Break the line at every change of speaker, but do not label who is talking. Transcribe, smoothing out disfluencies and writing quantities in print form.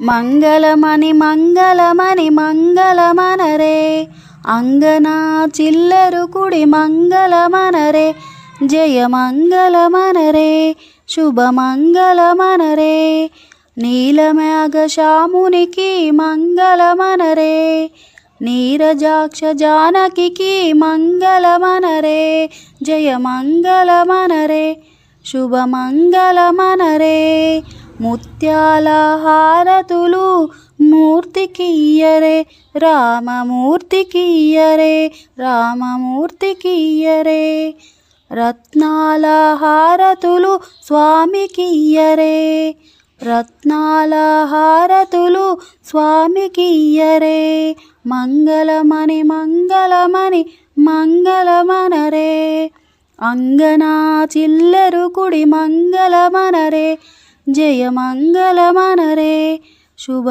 మంగళమని మంగళమని మంగళమనరే, అంగనా చిల్లరుకుడి మంగళమనరే, జయమంగళమనరే శుభమంగళమనరే, నీలమేఘశ్యామునికి మంగళమనరే, నీరజాక్ష జానకికి మంగళమనరే, జయమంగళమనరే శుభమంగళమనరే, ముత్యాల హారతులు మూర్తికియ్యరే, రామమూర్తికియ్యరే, రామమూర్తికియ్యరే, రత్నాల హారతులు స్వామికియ్యరే, రత్నాల హారతులు స్వామికియ్యరే, మంగళమని మంగళమని మంగళమనరే, అంగనా చిల్లరుకుడి మంగళమనరే, జయమంగళమనరే శుభ